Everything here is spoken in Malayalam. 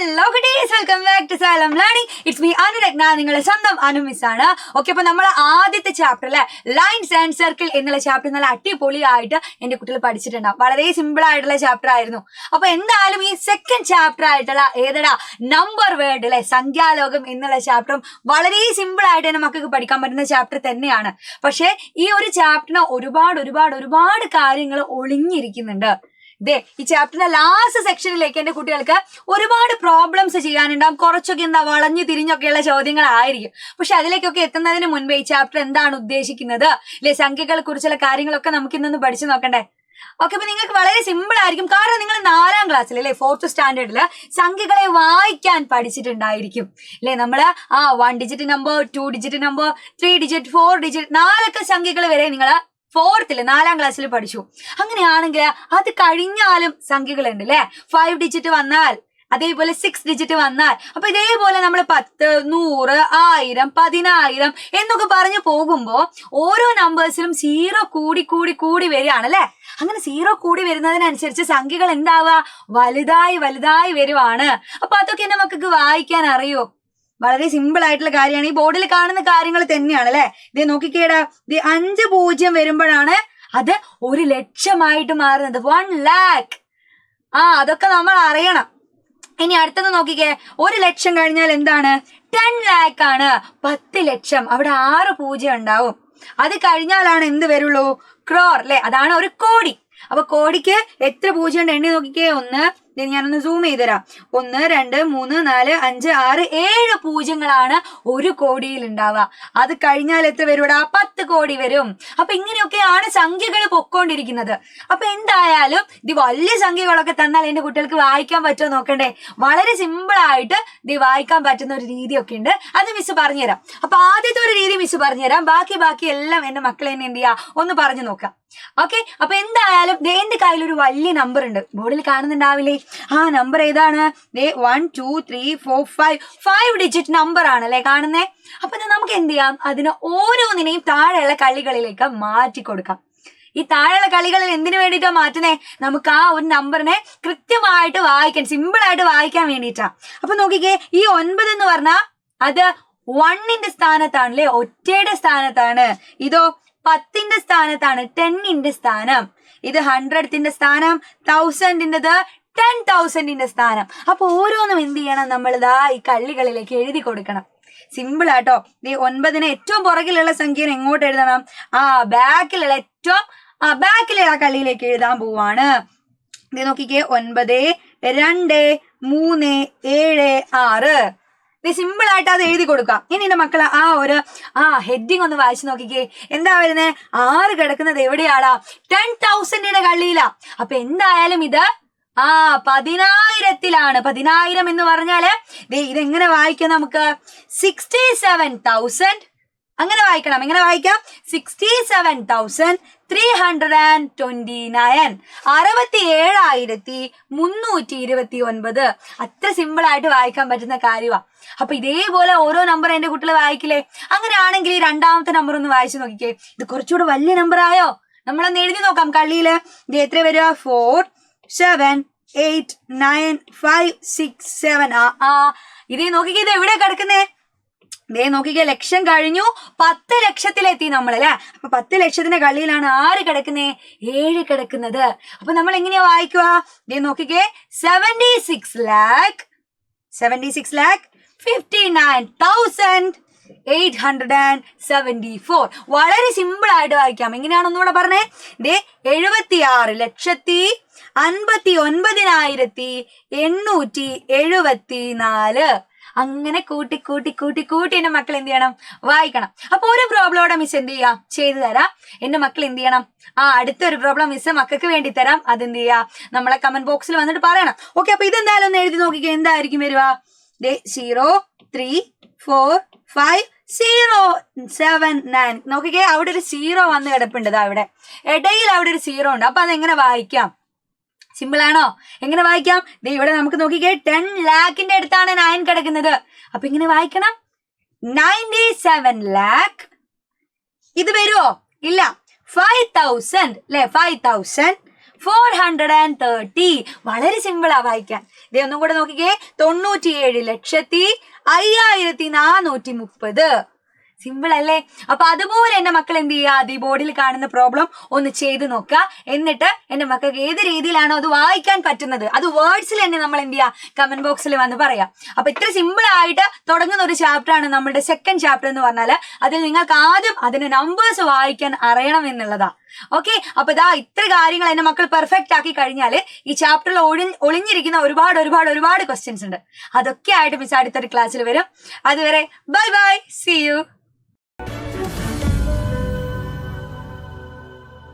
Hello goodies, welcome back to Xylem learning. It's me Anuragna, നിങ്ങളുടെ സ്വന്തം അനു മിസ് ആണ്. ഓക്കെ, അപ്പൊ നമ്മൾ ആദ്യത്തെ ചാപ്റ്റർ അല്ലെ, ലൈൻസ് ആൻഡ് സർക്കിൾ എന്നുള്ള ചാപ്റ്റർ നല്ല അടിപൊളിയായിട്ട് എന്റെ കുട്ടികൾ പഠിച്ചിട്ടുണ്ടാവും. വളരെ സിമ്പിൾ ആയിട്ടുള്ള ചാപ്റ്റർ ആയിരുന്നു. അപ്പൊ എന്തായാലും ഈ സെക്കൻഡ് ചാപ്റ്റർ ആയിട്ടുള്ള ഏതടാ നമ്പർ വേർഡ് അല്ലെ, സംഖ്യാലോകം എന്നുള്ള ചാപ്റ്ററും വളരെ സിമ്പിൾ ആയിട്ട് തന്നെ മക്കൾക്ക് പഠിക്കാൻ പറ്റുന്ന ചാപ്റ്റർ തന്നെയാണ്. പക്ഷെ ഈ ഒരു ചാപ്റ്ററിന് ഒരുപാട് കാര്യങ്ങൾ ഒളിഞ്ഞിരിക്കുന്നുണ്ട്. ഈ ചാപ്റ്ററിന്റെ ലാസ്റ്റ് സെക്ഷനിലേക്ക് എന്റെ കുട്ടികൾക്ക് ഒരുപാട് പ്രോബ്ലംസ് ചെയ്യാനുണ്ടാവും. കുറച്ചൊക്കെ വളഞ്ഞു തിരിഞ്ഞൊക്കെയുള്ള ചോദ്യങ്ങളായിരിക്കും. പക്ഷെ അതിലേക്കൊക്കെ എത്തുന്നതിന് മുൻപേ ഈ ചാപ്റ്റർ എന്താണ് ഉദ്ദേശിക്കുന്നത് അല്ലെ, സംഖ്യകളെ കുറിച്ചുള്ള കാര്യങ്ങളൊക്കെ നമുക്ക് ഇന്നൊന്ന് പഠിച്ചു നോക്കണ്ടേ. ഓക്കെ, അപ്പൊ നിങ്ങൾക്ക് വളരെ സിമ്പിൾ ആയിരിക്കും. കാരണം നിങ്ങൾ 4ാം ക്ലാസ്സിൽ അല്ലെ, 4th സ്റ്റാൻഡേർഡില് സംഖ്യകളെ വായിക്കാൻ പഠിച്ചിട്ടുണ്ടായിരിക്കും അല്ലെ. നമ്മള് 1 digit number, 2 digit number, 3 digit, 4 digit, 4 സംഖ്യകൾ വരെ നിങ്ങൾ 4ാം ക്ലാസ്സിൽ പഠിച്ചു. അങ്ങനെയാണെങ്കിൽ അത് കഴിഞ്ഞാലും സംഖ്യകളുണ്ട് അല്ലെ. 5 ഡിജിറ്റ് വന്നാൽ, അതേപോലെ 6 ഡിജിറ്റ് വന്നാൽ, അപ്പൊ ഇതേപോലെ നമ്മൾ 10, 100, 1000, 10000 എന്നൊക്കെ പറഞ്ഞു പോകുമ്പോ ഓരോ നമ്പേഴ്സിലും 0 കൂടി വരികയാണ് അല്ലെ. അങ്ങനെ 0 കൂടി വരുന്നതിനനുസരിച്ച് സംഖ്യകൾ എന്താവുക, വലുതായി വരുവാണ്. അപ്പൊ അതൊക്കെ എന്റെ മക്കൾക്ക് വായിക്കാൻ അറിയോ? വളരെ സിമ്പിൾ ആയിട്ടുള്ള കാര്യമാണ്. ഈ ബോർഡിൽ കാണുന്ന കാര്യങ്ങൾ തന്നെയാണ് അല്ലെ. ഇത് നോക്കിക്കേടാ, ഇത് 5 0 വരുമ്പോഴാണ് അത് 1 ലക്ഷമായിട്ട് മാറുന്നത്. 1 lakh. അതൊക്കെ നമ്മൾ അറിയണം. ഇനി അടുത്തത് നോക്കിക്കേ, 1 ലക്ഷം കഴിഞ്ഞാൽ എന്താണ്? 10 lakh ആണ്. 10 ലക്ഷം. അവിടെ 6 0 ഉണ്ടാവും. അത് കഴിഞ്ഞാലാണ് എന്ത് വരുള്ളൂ? ക്രോർ അല്ലെ. അതാണ് 1 കോടി. അപ്പൊ കോടിക്ക് എത്ര 0 ഉണ്ട്? എണ്ണി നോക്കിക്കേ. ഞാനൊന്ന് സൂം ചെയ്ത് തരാം. 1, 2, 3, 4, 5, 6, 7 പൂജ്യങ്ങളാണ് 1 കോടിയിൽ ഉണ്ടാവുക. അത് കഴിഞ്ഞാൽ എത്ര വരൂടാ? 10 കോടി വരും. അപ്പൊ ഇങ്ങനെയൊക്കെയാണ് സംഖ്യകൾ പൊക്കോണ്ടിരിക്കുന്നത്. അപ്പൊ എന്തായാലും ഇത് വലിയ സംഖ്യകളൊക്കെ തന്നാൽ എന്റെ കുട്ടികൾക്ക് വായിക്കാൻ പറ്റുമോ നോക്കണ്ടേ. വളരെ സിമ്പിൾ ആയിട്ട് ഇത് വായിക്കാൻ പറ്റുന്ന ഒരു രീതിയൊക്കെ ഉണ്ട്. അത് മിസ് പറഞ്ഞുതരാം. അപ്പൊ ആദ്യത്തെ ഒരു രീതി മിസ് പറഞ്ഞുതരാം. ബാക്കി എല്ലാം എന്റെ മക്കളെ തന്നെ എന്ത് ചെയ്യാ, ഒന്ന് പറഞ്ഞു നോക്കാം. ഓക്കെ, അപ്പൊ എന്തായാലും എന്റെ കയ്യിലൊരു വലിയ നമ്പർ ഉണ്ട്. ബോർഡിൽ കാണുന്നുണ്ടാവില്ലേ? നമ്പർ ഏതാണ്? 1 2 3 4 5 ഡിജിറ്റ് നമ്പർ ആണല്ലേ കാണുന്നേ. അപ്പൊ നമുക്ക് എന്ത് ചെയ്യാം, അതിന് ഓരോന്നിനെയും താഴെയുള്ള കളികളിലേക്ക് മാറ്റി കൊടുക്കാം. ഈ താഴെയുള്ള കളികളിൽ എന്തിനു വേണ്ടിയിട്ടാ മാറ്റുന്നേ? നമുക്ക് ആ ഒരു നമ്പറിനെ കൃത്യമായിട്ട് വായിക്കാൻ, സിമ്പിൾ ആയിട്ട് വായിക്കാൻ വേണ്ടിയിട്ടാ. അപ്പൊ നോക്കിക്കേ, ഈ 9 എന്ന് പറഞ്ഞാൽ അത് 1ന്റെ സ്ഥാനത്താണല്ലേ, ഒറ്റയുടെ സ്ഥാനത്താണ്. ഇതോ 10ന്റെ സ്ഥാനത്താണ്, 10ന്റെ സ്ഥാനം. ഇത് 100ന്റെ സ്ഥാനം, 1000ന്റേത് 10,000ന്റെ സ്ഥാനം. അപ്പൊ ഓരോന്നും എന്ത് ചെയ്യണം, നമ്മൾ ഈ കള്ളികളിലേക്ക് എഴുതി കൊടുക്കണം. സിമ്പിൾ ആട്ടോ. ഈ 9ന് ഏറ്റവും പുറകിലുള്ള സംഖ്യനെ എങ്ങോട്ട് എഴുതണം? ബാക്കിലുള്ള ബാക്കിലുള്ള കള്ളിയിലേക്ക് എഴുതാൻ പോവാണ്. ഇത് നോക്കിക്കേ, 9, 2, 3, 7, 6. ഇത് സിമ്പിൾ ആയിട്ട് അത് എഴുതി കൊടുക്കാം. ഇനി എന്റെ മക്കളെ ഹെഡിങ് ഒന്ന് വായിച്ചു നോക്കിക്കേ. എന്താ വരുന്നത്? 6 കിടക്കുന്നത് എവിടെയാടാ? 10,000ന്റെ കള്ളിയിലാ. അപ്പൊ എന്തായാലും ഇത് 10,000-ത്തിലാണ്. 10,000 എന്ന് പറഞ്ഞാല് ഇതെങ്ങനെ വായിക്കാം നമുക്ക്? 67,000 അങ്ങനെ വായിക്കണം. എങ്ങനെ വായിക്കാം? 67,329. 67,329. അത്ര സിമ്പിൾ ആയിട്ട് വായിക്കാൻ പറ്റുന്ന കാര്യമാണ്. അപ്പൊ ഇതേപോലെ ഓരോ നമ്പർ എന്റെ കുട്ടികൾ വായിക്കില്ലേ? അങ്ങനെയാണെങ്കിൽ ഈ 2ാമത്തെ നമ്പർ ഒന്ന് വായിച്ചു നോക്കിക്കേ. ഇത് കുറച്ചുകൂടെ വലിയ നമ്പർ ആയോ? നമ്മളൊന്ന് എഴുതി നോക്കാം കള്ളിയില്. ഇത് എത്ര വരിക? 4 7 8 9 5 6 7. ഇതേ നോക്കിക്കേ, ഇത് എവിടെ കിടക്കുന്നേ? നോക്കിക്കേ, ലക്ഷം കഴിഞ്ഞു, 10 ലക്ഷത്തിലെത്തി നമ്മൾ അല്ലെ. അപ്പൊ 10 ലക്ഷത്തിന്റെ കള്ളിയിലാണ് 6 കിടക്കുന്നേ? 7 കിടക്കുന്നത്. അപ്പൊ നമ്മൾ എങ്ങനെയാ വായിക്കുക? നോക്കിക്കേ, 76,59,874. വളരെ സിമ്പിൾ ആയിട്ട് വായിക്കാം. എങ്ങനെയാണെന്നൂടെ പറഞ്ഞേ. 76,59,874. അങ്ങനെ കൂട്ടി എന്റെ മക്കൾ എന്ത് ചെയ്യണം? വായിക്കണം. അപ്പൊ ഒരു പ്രോബ്ലമോടെ മിസ് എന്ത് ചെയ്യാം, ചെയ്തു തരാം. എന്റെ മക്കൾ എന്ത് ചെയ്യണം? അടുത്തൊരു പ്രോബ്ലം മിസ് മക്കൾക്ക് വേണ്ടി തരാം. അതെന്ത് ചെയ്യാ, നമ്മളെ കമന്റ് ബോക്സിൽ വന്നിട്ട് പറയണം. ഓക്കെ, അപ്പൊ ഇതെന്തായാലും ഒന്ന് എഴുതി നോക്കിക്കേ. എന്തായിരിക്കും വരിക? 0 3 4 5 0 7 9. നോക്കിക്കേ, അവിടെ ഒരു 0 വന്ന് കിടപ്പുണ്ട്. അവിടെ ഇടയിൽ അവിടെ ഒരു 0 ഉണ്ട്. അപ്പൊ അതെങ്ങനെ വായിക്കാം? സിമ്പിൾ ആണോ? എങ്ങനെ വായിക്കാം? ഇവിടെ നമുക്ക് നോക്കിക്കേ, 10 lakhന്റെ അടുത്താണ് 9 കിടക്കുന്നത്. അപ്പൊ ഇങ്ങനെ വായിക്കണം, 97 lakh. ഇത് വരുമോ? ഇല്ല. 5,000 അല്ലെ, 5,430. വളരെ സിമ്പിളാ വായിക്കാൻ. ഇതേ ഒന്നും കൂടെ നോക്കിക്കേ, 97,50,430. സിമ്പിൾ അല്ലേ? അപ്പൊ അതുപോലെ എന്റെ മക്കൾ എന്ത് ചെയ്യുക, അത് ഈ ബോർഡിൽ കാണുന്ന പ്രോബ്ലം ഒന്ന് ചെയ്ത് നോക്കുക. എന്നിട്ട് എന്റെ മക്കൾക്ക് ഏത് രീതിയിലാണോ അത് വായിക്കാൻ പറ്റുന്നത് അത് വേർഡ്സിൽ തന്നെ നമ്മൾ എന്ത് ചെയ്യുക, കമന്റ് ബോക്സിൽ വന്ന് പറയാം. അപ്പൊ ഇത്ര സിമ്പിൾ ആയിട്ട് തുടങ്ങുന്ന ഒരു ചാപ്റ്റർ ആണ് നമ്മുടെ സെക്കൻഡ് ചാപ്റ്റർ എന്ന് പറഞ്ഞാൽ. അതിൽ നിങ്ങൾക്ക് ആദ്യം അതിന്റെ നമ്പേഴ്സ് വായിക്കാൻ അറിയണം എന്നുള്ളതാ. ഓക്കെ, അപ്പൊ ഇതാ ഇത്ര കാര്യങ്ങൾ എന്റെ മക്കൾ പെർഫെക്റ്റ് ആക്കി കഴിഞ്ഞാൽ ഈ ചാപ്റ്ററിൽ ഒളിഞ്ഞിരിക്കുന്ന ഒരുപാട് ക്വസ്റ്റ്യൻസ് ഉണ്ട്. അതൊക്കെ ആയിട്ട് മിസ് അടുത്തൊരു ക്ലാസ്സിൽ വരും. അതുവരെ ബൈ ബൈ, സീ യു.